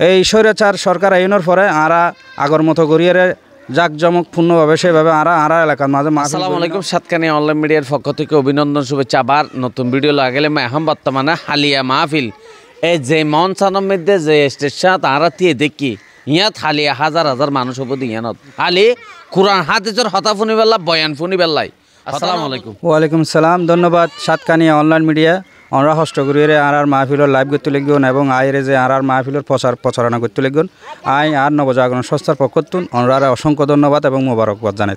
এই স্বৈরাচার সরকার আইনের পরে আরা আগর মতো করিয়ে জাঁকজমকপূর্ণভাবে সেভাবে আরা এলাকার মাঝে। আসসালামু আলাইকুম, সাতকানিয়া অনলাইন মিডিয়ার পক্ষ থেকে অভিনন্দন, শুভেচ্ছা। আবার নতুন ভিডিও লাগালে এখন বর্তমানে হালিয়া মাহফিল এই যে মঞ্চানোর মধ্যে যে স্টেশন তারা দিয়ে দেখি ইয়াত হালিয়া হাজার হাজার মানুষ হবো ইয়ানত হালি কোরআন হাদিসের হতা ফুনি বেলা বয়ান ফুনি বেলাই। আসসালামু আলাইকুম। ওয়ালাইকুম সালাম, ধন্যবাদ। সাতকানিয়া অনলাইন মিডিয়া আমরা হস্ত করিয়ে আর মাহফিলের লাইভ করতে লিখুন এবং আইরে যে আর মাহফিলের প্রচারণা করতে লিখুন। আর নবজাগরণ সংস্থার পক্ষতুন আমরা অসংখ্য ধন্যবাদ এবং মোবারকবাদ জানাই।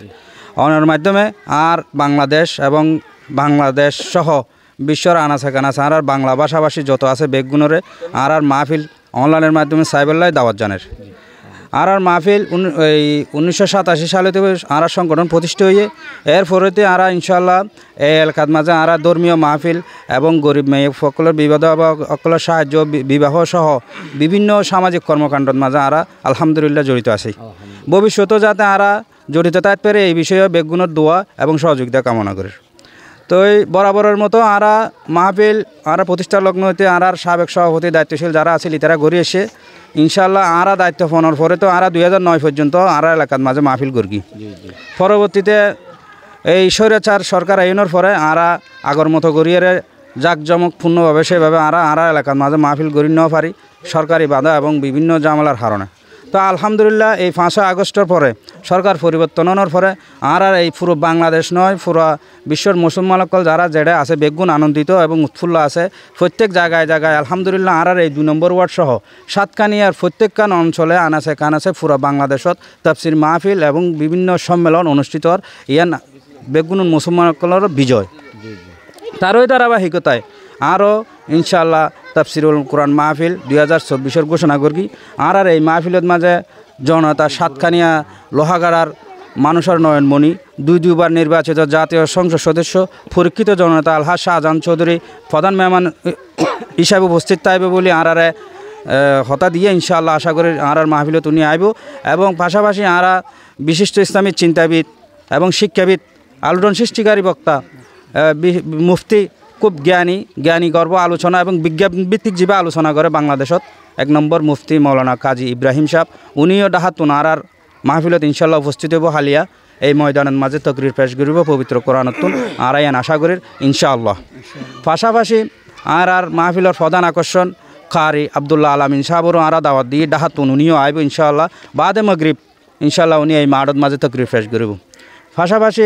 অনার মাধ্যমে আর বাংলাদেশ এবং বাংলাদেশ সহ বিশ্বর আনাচে কানাচে আর বাংলা ভাষাভাষী যত আছে বেগগুণরে আর মাহফিল অনলাইনের মাধ্যমে সাইবেল্লাই দাওয়াত জানের। আর মাহফিল 1987 সালে আর সংগঠন প্রতিষ্ঠা হয়ে এর ফলেতে আর ইনশাল্লাহ এই এলাকার মাঝে আর ধর্মীয় মাহফিল এবং গরিব মেয়ে সকলের সকলের সাহায্য বিবাহ সহ বিভিন্ন সামাজিক কর্মকাণ্ডের মাঝে আর আলহামদুলিল্লাহ জড়িত আছে। ভবিষ্যতেও যাতে আর জড়িত থাকতে পারে এই বিষয়ে বেগুনের দোয়া এবং সহযোগিতা কামনা করে। তো এই বরাবরের মতো আর মাহফিল আর প্রতিষ্ঠার লগ্ন হইতে আর সাবেক সভাপতি দায়িত্বশীল যারা আছে তারা ঘুরে এসে ইনশাল্লাহ আর দায়িত্ব পালনের পরে তো আর 2009 পর্যন্ত আর এলাকার মাঝে মাহফিল করি। পরবর্তীতে এই স্বৈরাচার সরকার আইনের পরে আর আগর মতো করিয়ে জাঁকজমকপূর্ণভাবে সেভাবে আর এলাকার মাঝে মাহফিল করি নেওয়া পারি সরকারি বাধা এবং বিভিন্ন জামেলার কারণে। তো আলহামদুলিল্লাহ এই 5 আগস্টের পরে সরকার পরিবর্তনের পরে আর এই পুরো বাংলাদেশ নয় পুরো বিশ্বর মুসলমানসকল যারা যেটা আছে বেগুন আনন্দিত এবং উৎফুল্ল আছে। প্রত্যেক জায়গায় জায়গায় আলহামদুলিল্লাহ আর এই 2 নম্বর ওয়ার্ড সহ সাতকানিয়ার প্রত্যেকখান অঞ্চলে কানাছে পুরো বাংলাদেশত তাফসির মাহফিল এবং বিভিন্ন সম্মেলন অনুষ্ঠিত ইয়ান বেগুন মুসলমানসকলের বিজয়। তারই ধারাবাহিকতায় আরও ইনশাআল্লাহ তাফসিরুল কোরআন মাহফিল 2024 ঘোষণা করি। আর এই মাহফিলের মাঝে জনতা সাতকানিয়া লোহাগাড়ার মানুষের নয়নমণি 2বার নির্বাচিত জাতীয় সংসদ সদস্য পরীক্ষিত জনতা আলহাজ শাহজাহান চৌধুরী প্রধান মেহমান হিসাবে উপস্থিত থাকবে বলে আর হতা দিয়ে ইনশাআল্লাহ আশা করি আর মাহফিলত উনি আইব। এবং পাশাপাশি আর বিশিষ্ট ইসলামিক চিন্তাবিদ এবং শিক্ষাবিদ আলোড়ন সৃষ্টিকারী বক্তা মুফতি খুব জ্ঞানী গর্ব আলোচনা এবং বিজ্ঞানভিত্তিক জীবে আলোচনা করে বাংলাদেশত 1 নম্বর মুফতি মৌলানা কাজী ইব্রাহিম সাহেব উনিও ডাহাতুন আর মাহফিলত ইনশাল্লাহ উপস্থিত হইব। হালিয়া এই ময়দানের মাঝে তকরির পেশ করিব পবিত্র কোরআনতুন আর আইন আশা করি ইনশাআল্লাহ। পাশাপাশি আর মাহফিলের প্রধান আকর্ষণ কারি আব্দুল্লাহ আলামিন সাহেবরও আর দাওয়াত দিয়ে ডাহাতুন উনিও আইব ইনশাআল্লাহ। বাদে মাগরিব ইনশাআল্লাহ উনি এই মাঠের মাঝে তকরির পেশ করিব। পাশাপাশি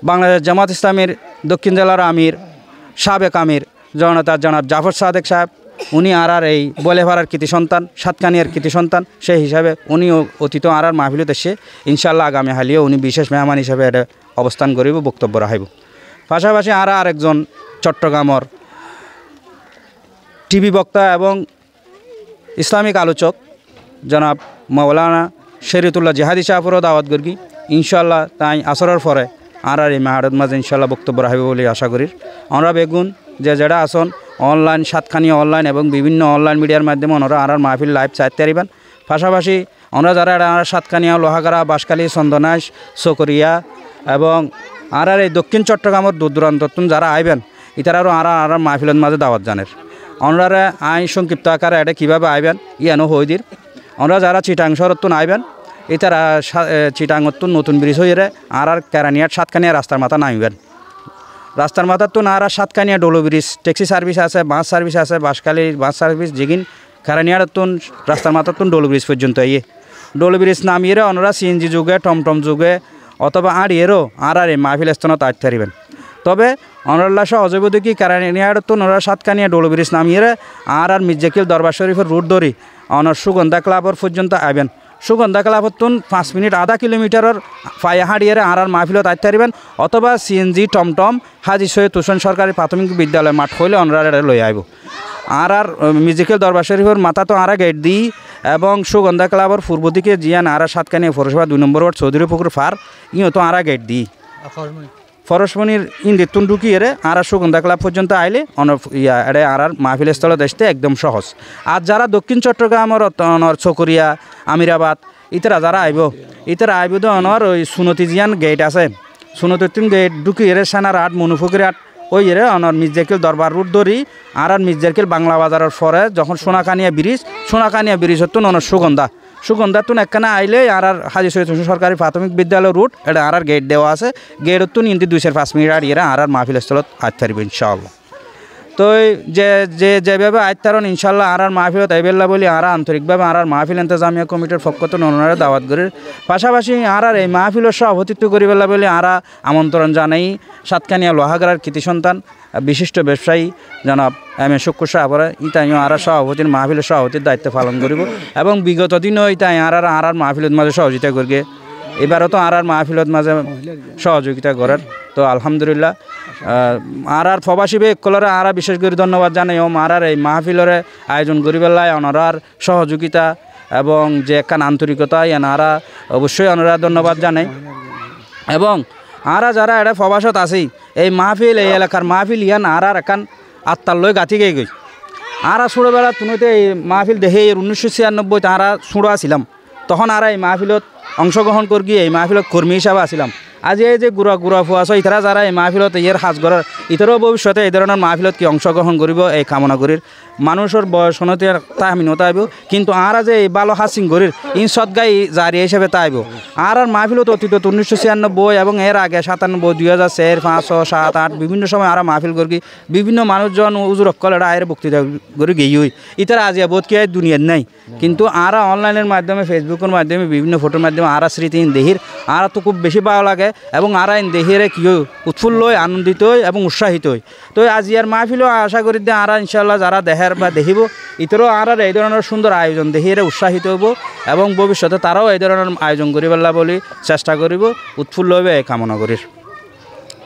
বাংলাদেশ জামাত ইসলামীর দক্ষিণ জেলার আমির সাবেক আমির জনতা জনাব জাফর সাদেক সাহেব উনি আর এই বলেভাড়ার কৃতি সন্তান সাতকানিয়ার কৃতি সন্তান সেই হিসাবে উনিও অতীত আর মাহফিলত এসে ইনশাআল্লাহ আগামী হালিও উনি বিশেষ মেহমান হিসাবে এটা অবস্থান করিব বক্তব্য রাখিব। পাশাপাশি আর আরেকজন চট্টগ্রামের টিভি বক্তা এবং ইসলামিক আলোচক জনাব মৌলানা শরীয়তুল্লাহ জিহাদি সাহেবরও দাওয়াত করি ইনশাআল্লাহ। তাই আসরের পরে আর এই মাহারত মাঝে ইনশাআল্লাহ বক্তব্য রাখবে বলে আশা করি। আমরা বেগুন যেটা আসন অনলাইন সাতখানিয়া অনলাইন এবং বিভিন্ন অনলাইন মিডিয়ার মাধ্যমে ওনারা আর মাহফিল লাইভ চাইতে পারবেন। পাশাপাশি আমরা যারা সাতখানিয়া লোহাগাড়া বাঁশখালী চন্দনাইশ চকরিয়া এবং আর এই দক্ষিণ চট্টগ্রামের দূর দূরান্তর যারা আইবেন ইতারারও আর মাহফিলের মাঝে দাওয়াত জানের। ওনারা সংক্ষিপ্ত আকারে এটা কীভাবে আইবেন ইয়ানো হইদির আমরা যারা চিটাং শহরতুন আইবেন এটারা চিটাঙতুন নতুন ব্রিজ হয়ে আর কেরানিয়ার সাতকানিয়া রাস্তার মাথা নামিবেন। রাস্তার মাথার তো আর Satkania Dolo bridge taxi service আছে বাস সার্ভিস আছে বাঁশখালী বাস সার্ভিস যেগিন কেরানিয়ার তুন রাস্তার মাথার তুন ডোলো ব্রিজ পর্যন্ত ডোলো ব্রিজ নামিয়ে ওনারা সিএনজি যুগে টমটম যুগে অথবা আড়িয়েরও আর এই মাহফিল স্থানত আটতে পারিবেন। তবে অনরাল্লা সহযোগ দেখি কেরানিয়ার তুন ওনারা সাতকানিয়া ডোলো ব্রিজ নামিয়ে আর মির্জাকিল দরবার শরীফের রুট ধরি অনার সুগন্ধা ক্লাবর পর্যন্ত আইবেন। সুগন্ধা ক্লাবতুন 5 মিনিট আধা কিলোমিটারের পায়ে হাঁড়িয়ে আর মাহফিলত আইতে পারবেন অথবা সিএনজি টমটম হাজি সৈয়দ হোসেন সরকারি প্রাথমিক বিদ্যালয় মাঠ হইলে অনরা লই আইব। আর মিউজিক্যাল দরবার শরীফের মাথা তো আর গেট দিই এবং সুগন্ধা ক্লাবর পূর্ব দিকে জিয়ান আর সাতকানিয়া পৌরসভা 2 নম্বর ওয়ার্ড চৌধুরী পুকুর ফার ইও তো আর গেট দিই ফরসমনির ইন্দিতুন ঢুকিয়ে আর সুগন্ধা ক্লাব পর্যন্ত আইলে এড়ে আর মাহফিল স্থল দেখতে একদম সহজ। আর যারা দক্ষিণ চট্টগ্রামের চকরিয়া আমিরাবাদ ইতারা যারা আইব তো অনর ওই সুনতি জিয়ান গেট আছে সুনতিন গেট ঢুকিয়ে সানার আট মনুফুকির আট ওই রে অনর মির্জাকিল দরবার রুট ধরি আর মির্জাকিল বাংলা বাজারের পরে যখন সোনাকানিয়া ব্রিজ হতো অনর সুগন্ধা তুন একখানে আইলে আর হাজি সৈয়দ হোসেন সরকারি প্রাথমিক বিদ্যালয় রুট এটা আর গেট দেওয়া আছে গেট তুন ইন্দি 2-5 মিনিট আর ইয়ে আর মাহফিল স্থলত আজ থাকব ইনশাআল্লাহ। তো যেভাবে আজ তারন ইনশাল্লাহ আর মাহফিলত আইবেল্লা বলি আর আন্তরিকভাবে আর মাহফিল ইন্তজামিয়া কমিটির পক্ষ থেকে ওনারা দাওয়াত করে পাশাপাশি আর এই মাহফিলের সভাপতিত্ব করিবেল্লা বলি আর আমন্ত্রণ জানাই সাতকানিয়া লোহাগাড়ার কৃতি সন্তান বিশিষ্ট ব্যবসায়ী জনাব এম এ শুক্কুর সাহাবরা ইতাইও আর সভাপতির মাহফিলের সভাপতির দায়িত্ব পালন করিব এবং বিগত দিনও ইতাই আর মাহফিলের মাঝে সহযোগিতা করবে এবারও তো আর মাহফিলত মাঝে সহযোগিতা করার তো আলহামদুলিল্লাহ আর প্রবাসী ব্যক্তিরা আর বিশেষ করে ধন্যবাদ জানাই ও আর এই মাহফিলরে আয়োজন করিবেলায় অনারার সহযোগিতা এবং যে একখান আন্তরিকতা এনারা অবশ্যই অনারা ধন্যবাদ জানাই এবং আরা যারা এটা প্রবাসত আছেই এই মাহফিল এই এলাকার মাহফিল ইয়ান আর একান আত্মার লই গাঁথি গই আর ছোটোবেলা তুমিতে এই মাহফিল দেখে 1996 তারা ছোটো আসিলাম তখন আর এই মাহফিলত অংশগ্রহণ করি এই মাহফিলত কর্মী হিসাবে আসিলাম আজি এই যে গুড়া ফুয়াছ ইতারা যারা এই মাহফিলত ইয়ার সাজ করার ইতারও ভবিষ্যতে এই ধরনের মাহফিলত কি অংশগ্রহণ করিব এই কামনা করির মানুষের বয়স হনতে তাহমিনতা আইব কিন্তু আর যে এই ভালো হাসিং করির ইন সদগাই জারি হিসেবে তাইব আর মাহফিলত অতীত 1996 এবং এর আগে 97 2004 5 6 7 8 বিভিন্ন সময় আর মাহফিল করি বিভিন্ন মানুষজন উজুরকল এটা আয়ের বক্তৃতা করে গেই ইতারা আজিয়া বোধ কি দুনিয়ার নাই কিন্তু আর অনলাইনের মাধ্যমে ফেসবুকের মাধ্যমে বিভিন্ন ফটোর মাধ্যমে আর স্মৃতি দেহির আর তো খুব বেশি ভালো লাগে এবং আর দেহিরে কি উৎফুল্ল আনন্দিত এবং উৎসাহিত তো আজিয়ার মাহফিলও আশা করি যে আর ইনশাল্লাহ যারা দেহের বা দেখিব ইতরও আর এই ধরনের সুন্দর আয়োজন দেহিরে উৎসাহিত হব এবং ভবিষ্যতে তারাও এই ধরনের আয়োজন করিবেলা বলে চেষ্টা করিব উৎফুল্ল হবে এই কামনা করির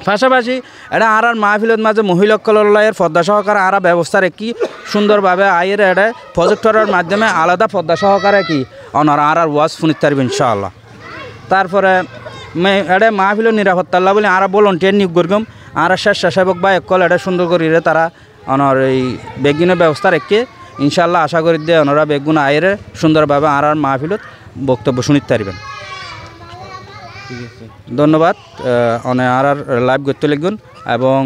পাশাপাশি এটা আর মাহফিলত মাঝে মহিলাসকলের পর্দা সহকারে আর ব্যবস্থার কি সুন্দরভাবে আয়ের এটা প্রজেক্টরের মাধ্যমে আলাদা পর্দা সহকারে কি অনার আর ওয়াজ শুনিতে পারবে ইনশাআল্লাহ। তারপরে এটা মাহফিলের নিরাপত্তা বলে আর ভলান্টিয়ার নিয়োগ করগম আর স্বেচ্ছাসেবক বা একল এটা সুন্দর করিলে তারা অনার এই বেগুনের ব্যবস্থা রেখে ইনশাআল্লাহ আশা করি দিয়ে ওনারা বেগুন আয়ের সুন্দরভাবে আর মাহফিলত বক্তব্য শুনিতে পারবেন। ধন্যবাদ অনে আর লাইভ করতে লিখবেন এবং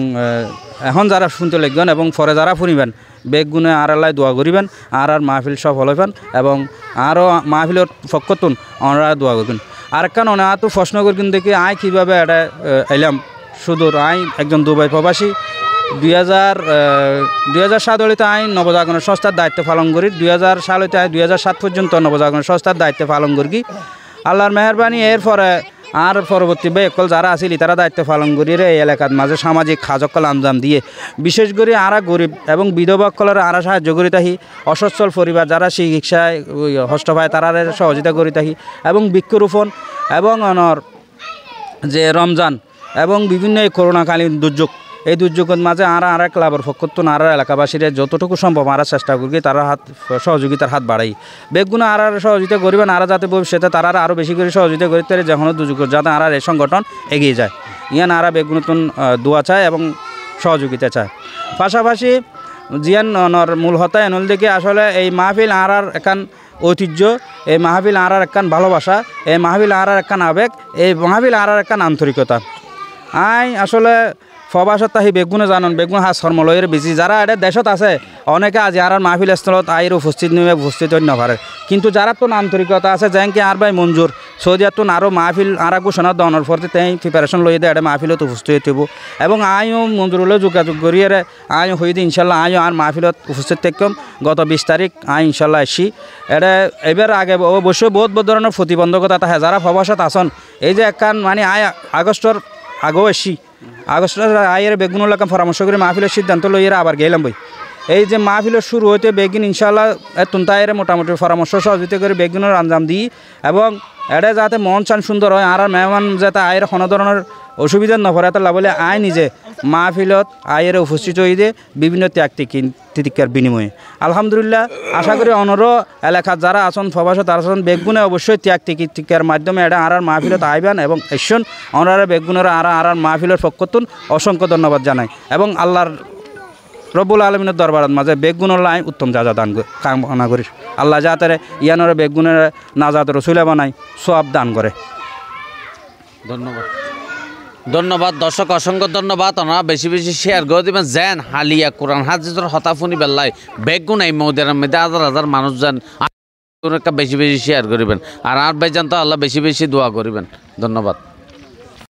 এখন যারা শুনতে লিখবেন এবং পরে যারা শুনিবেন বেগুনে আর লাই দোয়া করিবেন আর মাহফিল সফল হইবেন এবং আরও মাহফিলের পক্ষতুন ওনারা দোয়া করবেন। আর কেন না তো প্রশ্ন করবেন দেখি আয় কীভাবে এটা এলাম সুদূর আই একজন দুবাই প্রবাসী 2007 হইতে আই নবজাগরণ সংস্থার দায়িত্ব পালন করি 2000 সাল হইতে 2007 পর্যন্ত নবজাগরণ সংস্থার দায়িত্ব পালন করি আল্লাহর মেহরবানি এরপরে আর পরবর্তী বেকল যারা আছিল তারা দায়িত্ব পালন করি এই এলাকার মাঝে সামাজিক কাজকল আঞ্জাম দিয়ে বিশেষ করে আরা গরিব এবং বিধবাকলের আরা সাহায্য করি থাকি অসচ্ছল পরিবার যারা চিকিৎসায় হষ্ট পায় তারা সহযোগিতা করি থাকি এবং বৃক্ষরোপণ এবং অনর যে রমজান এবং বিভিন্ন এই করোনাকালীন দুর্যোগ এই দুর্যোগের মাঝে আর ক্লাবের পক্ষত আর এলাকাবাসীরা যতটুকু সম্ভব আর চেষ্টা করি তারা সহযোগিতার হাত বাড়াই বেগুনে আর সহযোগিতা করবেন আর যাতে ভবিষ্যতে তারা আরও বেশি করে সহযোগিতা করতে পারে যখন দুর্যোগ যাতে আর এই সংগঠন এগিয়ে যায় ইয়ান আর বেগুনতুন দোয়া চায় এবং সহযোগিতা চায়। পাশাপাশি জিয়ান মূল হতা এনল দিকে আসলে এই মাহফিল আর একান ঐতিহ্য এই মাহফিল আর একান ভালোবাসা এই মাহফিল আর একান আবেগ এই মাহফিল আর একান আন্তরিকতা আই আসলে প্রবাসত আহি বেগুনে জানন বেগুন হাজ শর্মলয়ের বেশি যারা এটা দেশত আছে অনেকে আজি আর মাহফিল স্থলত আইর উপস্থিত নিয়ে উপস্থিত নপারে কিন্তু যারা তো আন্তরিকতা আছে যেনকে আর ভাই মঞ্জুর সৌদিয়াত আরও মাহফিল আর ঘোষণা দনের পরতে তাই প্রিপারেশন লই দেয় এটা মাহফিলত উপস্থিত হইব এবং আইও মঞ্জুরলৈ যোগাযোগ করিয়ে আইও হয়ে দিই ইনশাল্লাহ আইও আর মাহফিলত উপস্থিত থাকম গত 20 তারিখ আই ইনশাল্লাহ আসি এটা এবার আগে অবশ্যই বহুত বহুত ধরনের প্রতিবন্ধকতা থাকে যারা প্রবাসত আসন এই যে একখান মানে আগস্টর আগেও আসি আগস্টের আয়ের বেগুনের লাগাম পরামর্শ করে মাহফিলের সিদ্ধান্ত লইয়ে আবার গেলাম বই এই যে মাহফিলের শুরু হইতে বেগুন ইনশাল্লাহ তুনতায়ের মোটামুটি পরামর্শ সহযোগিতা করে বেগুনের আঞ্জাম দিই এবং এটা যাতে মন চান সুন্দর হয় আর মেহমান যাতে আয়ের কোনো ধরনের অসুবিধা নপরে তার বলে আয় নিজে মাহফিলত আয়ের উপস্থিত হয়ে দিয়ে বিভিন্ন ত্যাগ তিতিকার বিনিময়ে আলহামদুলিল্লাহ আশা করি অনর এলাকার যারা আসন প্রবাসত তারা আসন বেগুনে অবশ্যই ত্যাগ তিতিকার মাধ্যমে এটা আর মাহফিলত আইবেন এবং এসন অনারা বেগুনের আর মাহফিলের পক্ষতুন অসংখ্য ধন্যবাদ জানাই এবং আল্লাহর রব্বুল আলমিনের দরবারের মাঝে বেগুনের লাই উত্তম যা দান কামনা করি আল্লাহ যাতে ইয়ানোর বেগুনের নাজাত রসুলা বানাই সব দান করে। ধন্যবাদ। ধন্যবাদ দর্শক, অসংখ্য ধন্যবাদ। ওনারা বেশি বেশি শেয়ার করে দিবেন যেন হালিয়া কোরআন হাদিসের হতাফুনি বেল্লাই বেগুন এই মৌদের মধ্যে হাজার হাজার মানুষ যেন বেশি বেশি শেয়ার করিবেন। আর ভাইজান তো আল্লাহ বেশি বেশি দোয়া করিবেন। ধন্যবাদ।